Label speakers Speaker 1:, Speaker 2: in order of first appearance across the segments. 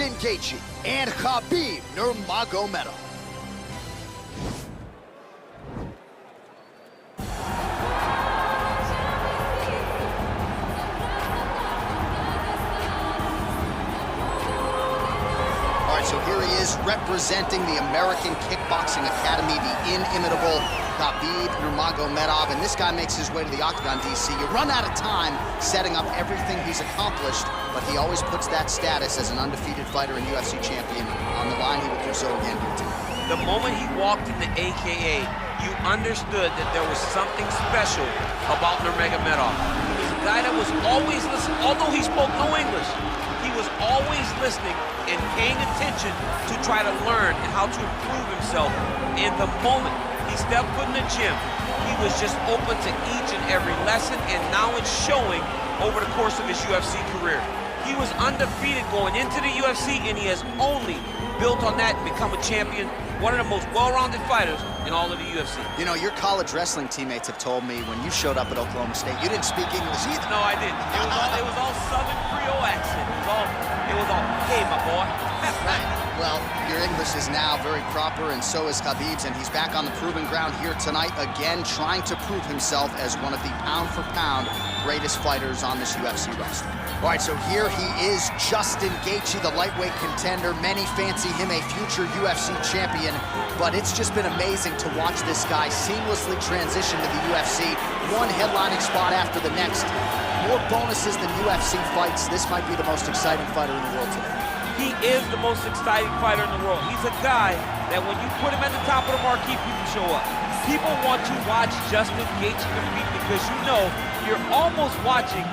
Speaker 1: Justin Gaethje and Khabib Nurmagomedov. So here he is representing the American Kickboxing Academy, the inimitable Khabib Nurmagomedov, and this guy makes his way to the octagon, DC. You run out of time setting up everything he's accomplished, but he always puts that status as an undefeated fighter and UFC champion on the line. He will do so again here tonight.
Speaker 2: The moment he walked in the AKA, you understood that there was something special about Nurmagomedov. He's a guy that was always listening, although he spoke no English. He was always listening and paying attention to try to learn and how to improve himself. And the moment he stepped foot in the gym, he was just open to each and every lesson, and now it's showing over the course of his UFC career. He was undefeated going into the UFC, and he has only built on that and become a champion, one of the most well-rounded fighters in all of the UFC.
Speaker 1: You know, your college wrestling teammates have told me when you showed up at Oklahoma State, you didn't speak English either.
Speaker 2: No, I didn't. It was all Southern Creole accent. It was all, hey, my boy.
Speaker 1: Right. Well, your English is now very proper, and so is Khabib's, and he's back on the proving ground here tonight, again trying to prove himself as one of the pound-for-pound greatest fighters on this UFC roster. All right, so here he is, Justin Gaethje, the lightweight contender. Many fancy him a future UFC champion, but it's just been amazing to watch this guy seamlessly transition to the UFC, one headlining spot after the next. More bonuses than UFC fights. This might be the most exciting fighter in the world today.
Speaker 2: He is the most exciting fighter in the world. He's a guy that when you put him at the top of the marquee, people show up. People want to watch Justin Gaethje compete because you know you're almost watching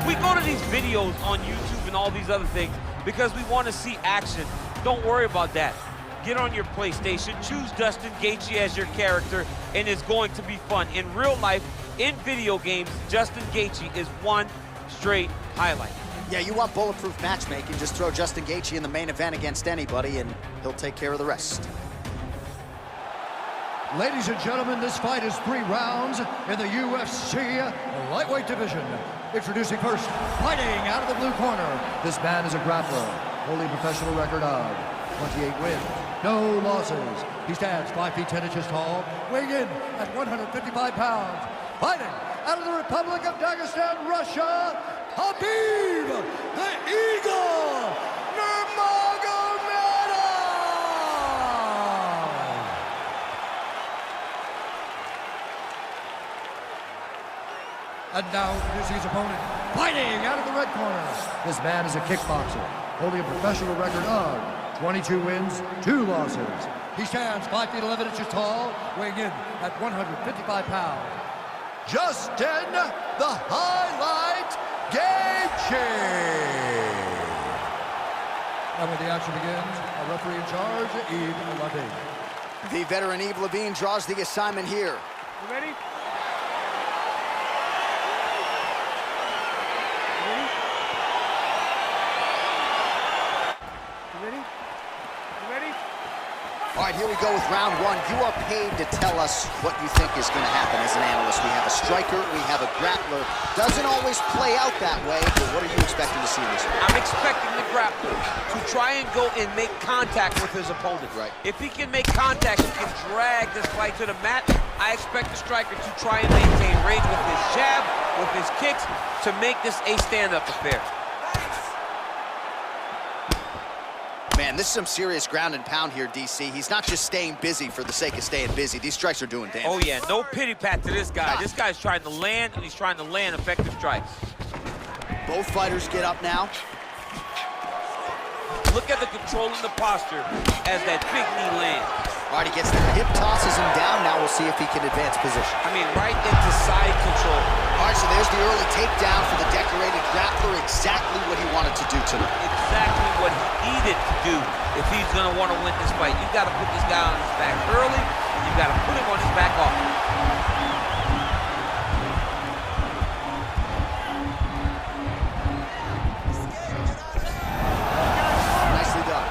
Speaker 2: we go to these videos on YouTube and all these other things because we want to see action. Don't worry about that. Get on your PlayStation, choose Justin Gaethje as your character, and it's going to be fun. In real life, in video games, Justin Gaethje is one straight highlight.
Speaker 1: Yeah, you want bulletproof matchmaking, just throw Justin Gaethje in the main event against anybody and he'll take care of the rest.
Speaker 3: Ladies and gentlemen, this fight is 3 rounds in the UFC lightweight division. Introducing first, fighting out of the blue corner. This man is a grappler, holding a professional record of 28 wins, no losses. He stands 5 feet 10 inches tall, weighing in at 155 pounds. Fighting out of the Republic of Dagestan, Russia, Khabib, the Eagle, Nurmagomedov! And now introducing his opponent, fighting out of the red corner. This man is a kickboxer, holding a professional record of 22 wins, 2 losses. He stands 5 feet 11 inches tall, weighing in at 155 pounds. Justin, the Highlight Gaethje. And when the action begins, a referee in charge, Yves Levine.
Speaker 1: The veteran Yves Levine draws the assignment here.
Speaker 2: You ready?
Speaker 1: All right, here we go with round 1. You are paid to tell us what you think is going to happen as an analyst. We have a striker, we have a grappler. Doesn't always play out that way, but what are you expecting to see in this one?
Speaker 2: I'm expecting the grappler to try and go and make contact with his opponent.
Speaker 1: Right.
Speaker 2: If he can make contact, he can drag this fight to the mat. I expect the striker to try and maintain range with his jab, with his kicks, to make this a stand-up affair.
Speaker 1: Man, this is some serious ground and pound here, DC. He's not just staying busy for the sake of staying busy. These strikes are doing damage.
Speaker 2: Oh, yeah, no pity pat to this guy. This guy's trying to land, and he's trying to land effective strikes.
Speaker 1: Both fighters get up now.
Speaker 2: Look at the control and the posture as that big knee lands.
Speaker 1: All right, he gets the hip, tosses him down. Now we'll see if he can advance position.
Speaker 2: I mean, right into side control.
Speaker 1: All right, so there's the early takedown for the decorated grappler. Exactly what he wanted to do tonight.
Speaker 2: Exactly what he needed to do if he's going to want to win this fight. You got to put this guy on his back early. You got to put him on his back often.
Speaker 1: Nicely done.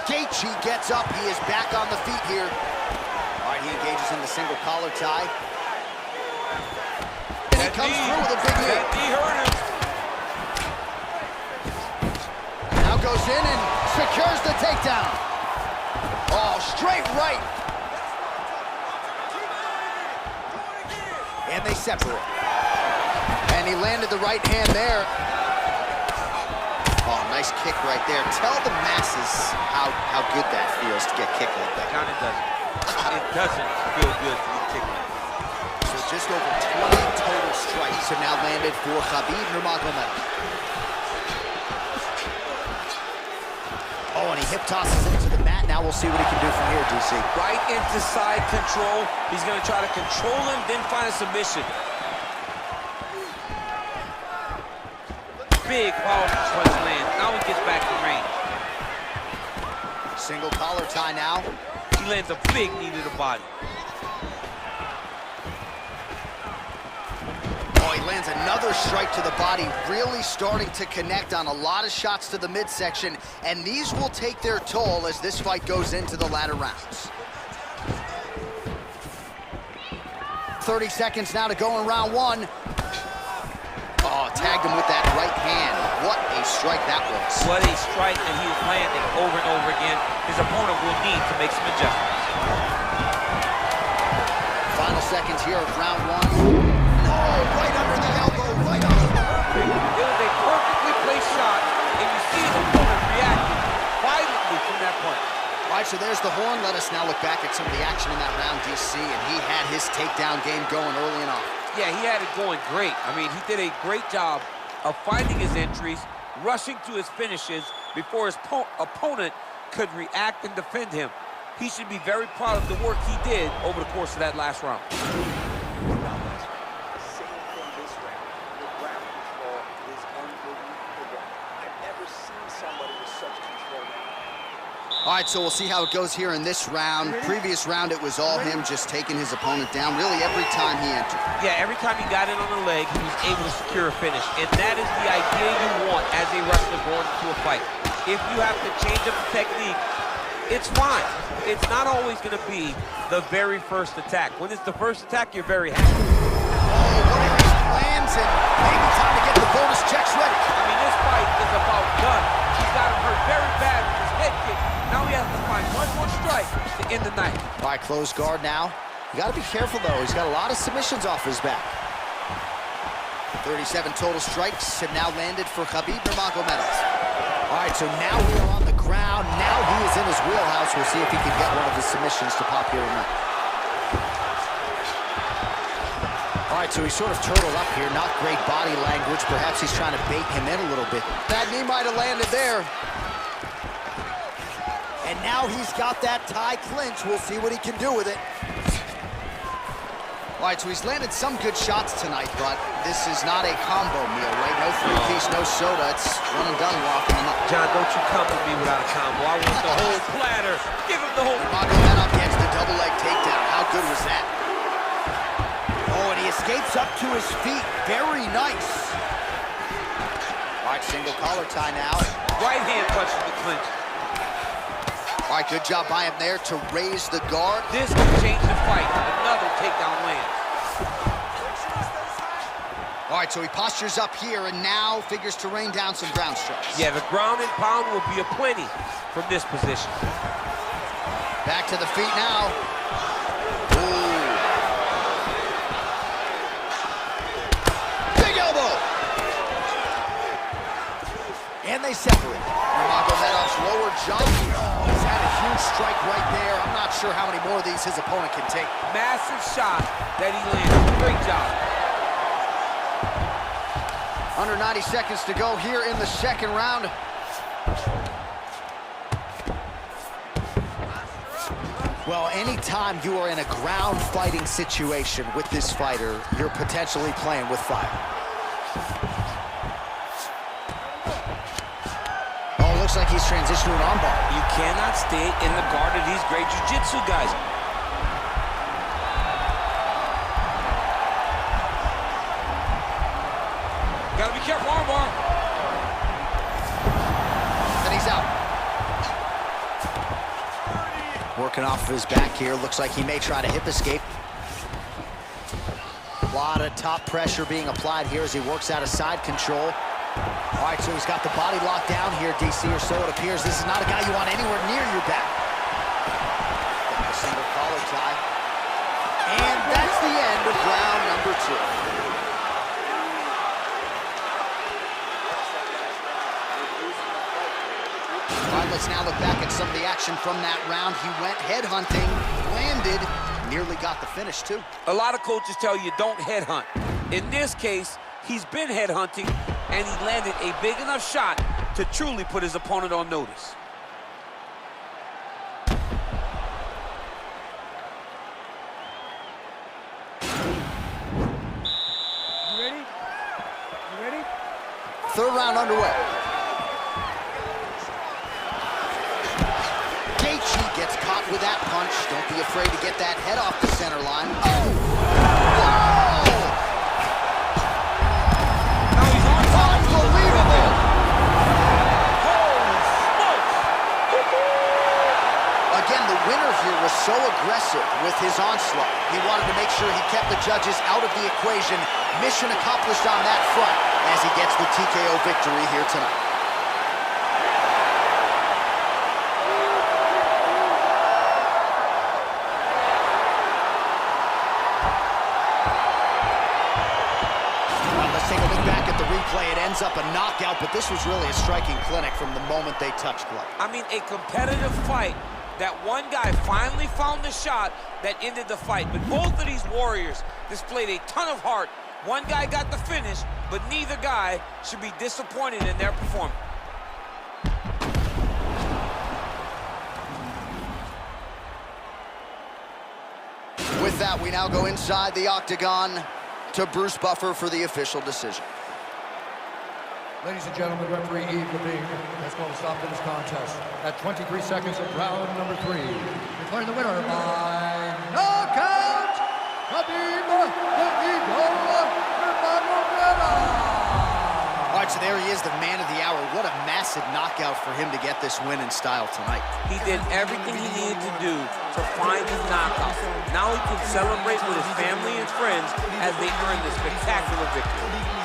Speaker 1: Gaethje gets up. He is back on the feet here. All right, he engages in the single collar tie. And he comes through with a big knee.
Speaker 2: That knee hurt him.
Speaker 1: Now goes in and secures the takedown. Oh, straight right. And they separate. And he landed the right hand there. Oh, nice kick right there. Tell the masses how good that feels to get kicked like that.
Speaker 2: Kind of doesn't. It doesn't feel good to get kicked like that.
Speaker 1: So just over 20 total strikes have now landed for Khabib Nurmagomedov. Oh, and he hip tosses it into the mat. Now we'll see what he can do from here, DC.
Speaker 2: Right into side control. He's going to try to control him, then find a submission. Big, powerful punch lands. Now he gets back to range.
Speaker 1: Single collar tie now.
Speaker 2: He lands a big knee to the body.
Speaker 1: Oh, he lands another strike to the body, really starting to connect on a lot of shots to the midsection, and these will take their toll as this fight goes into the latter rounds. 30 seconds now to go in round one. Oh, tagged him with that right hand. What a strike that was.
Speaker 2: What a strike that he was landing over and over again. His opponent will need to make some adjustments.
Speaker 1: Final seconds here of round one. No, right under the elbow, right under the elbow.
Speaker 2: It was a perfectly placed shot, and you see the opponent reacting violently from that point.
Speaker 1: All right, so there's the horn. Let us now look back at some of the action in that round, DC, and he had his takedown game going early and often.
Speaker 2: Yeah, he had it going great. I mean, he did a great job of finding his entries, rushing to his finishes before his opponent could react and defend him. He should be very proud of the work he did over the course of that last round.
Speaker 1: All right, so we'll see how it goes here in this round. Previous round, it was all him just taking his opponent down really every time he entered.
Speaker 2: Yeah, every time he got in on the leg, he was able to secure a finish. And that is the idea you want as a wrestler going into a fight. If you have to change up the technique, it's fine. It's not always going to be the very first attack. When it's the first attack, you're very happy.
Speaker 1: Oh, what a lands, and maybe time to get the bonus checks ready.
Speaker 2: I mean, this fight is about done. He's got him hurt very bad with his head kick. Now he has to find one more strike to end the night.
Speaker 1: All right, close guard now. You got to be careful, though. He's got a lot of submissions off his back. 37 total strikes have now landed for Khabib Nurmagomedov. All right, so now we are on the ground. Now he is in his wheelhouse. We'll see if he can get one of his submissions to pop here tonight. All right, so he's sort of turtled up here. Not great body language. Perhaps he's trying to bait him in a little bit. That knee might have landed there. And now he's got that tie clinch. We'll see what he can do with it. All right, so he's landed some good shots tonight, but this is not a combo meal, right? No three-piece, no soda. It's one and done walking him up.
Speaker 2: John, don't you come with me without a combo. I want the whole platter. Give him the whole...
Speaker 1: Nurmagomedov gets the double leg takedown. How good was that? Oh, and he escapes up to his feet. Very nice. All right, single collar tie now.
Speaker 2: Right hand punches the clinch.
Speaker 1: All right, good job by him there to raise the guard.
Speaker 2: This can change the fight. Another takedown lands.
Speaker 1: All right, so he postures up here and now figures to rain down some ground strikes.
Speaker 2: Yeah, the ground and pound will be aplenty from this position.
Speaker 1: Back to the feet now. Ooh. Big elbow. And they separate. Nurmagomedov's lower jaw. He's had a huge strike right there. I'm not sure how many more of these his opponent can take.
Speaker 2: Massive shot that he landed. Great job.
Speaker 1: Under 90 seconds to go here in the second round. Well, anytime you are in a ground fighting situation with this fighter, you're potentially playing with fire. Oh, looks like he's transitioning an armbar.
Speaker 2: You cannot stay in the guard of these great jiu-jitsu guys. Gotta be careful, armbar.
Speaker 1: And he's out. Working off of his back here. Looks like he may try to hip escape. lot of top pressure being applied here as he works out of side control. All right, so he's got the body locked down here, DC, or so it appears. This is not a guy you want anywhere near your back. A single collar tie. And that's the end of round number 2. All right, let's now look back at some of the action from that round. He went headhunting, landed, nearly got the finish, too.
Speaker 2: A lot of coaches tell you don't headhunt. In this case, he's been headhunting, and he landed a big enough shot to truly put his opponent on notice.
Speaker 4: You ready? You ready?
Speaker 1: Third round underway. Gaethje gets caught with that punch. Don't be afraid to get that head off the center line. Oh! Whoa!
Speaker 2: Now he's on top.
Speaker 1: Unbelievable!
Speaker 2: Holy smokes!
Speaker 1: Again, the winner here was so aggressive with his onslaught. He wanted to make sure he kept the judges out of the equation. Mission accomplished on that front as he gets the TKO victory here tonight. Let's take a look back at the replay. It ends up a knockout, but this was really a striking clinic from the moment they touched glove.
Speaker 2: I mean, a competitive fight. That one guy finally found the shot that ended the fight. But both of these warriors displayed a ton of heart. One guy got the finish, but neither guy should be disappointed in their performance.
Speaker 1: With that, we now go inside the octagon to Bruce Buffer for the official decision.
Speaker 3: Ladies and gentlemen, referee Yves Levine has called a stop to this contest at 23 seconds of round number 3. Declaring the winner by knockout, Khabib Nurmagomedov.
Speaker 1: All right, so there he is, the man of the hour. What a massive knockout for him to get this win in style tonight.
Speaker 2: He did everything he needed to do to find his knockout. Now he can celebrate with his family and friends as they earn this spectacular victory.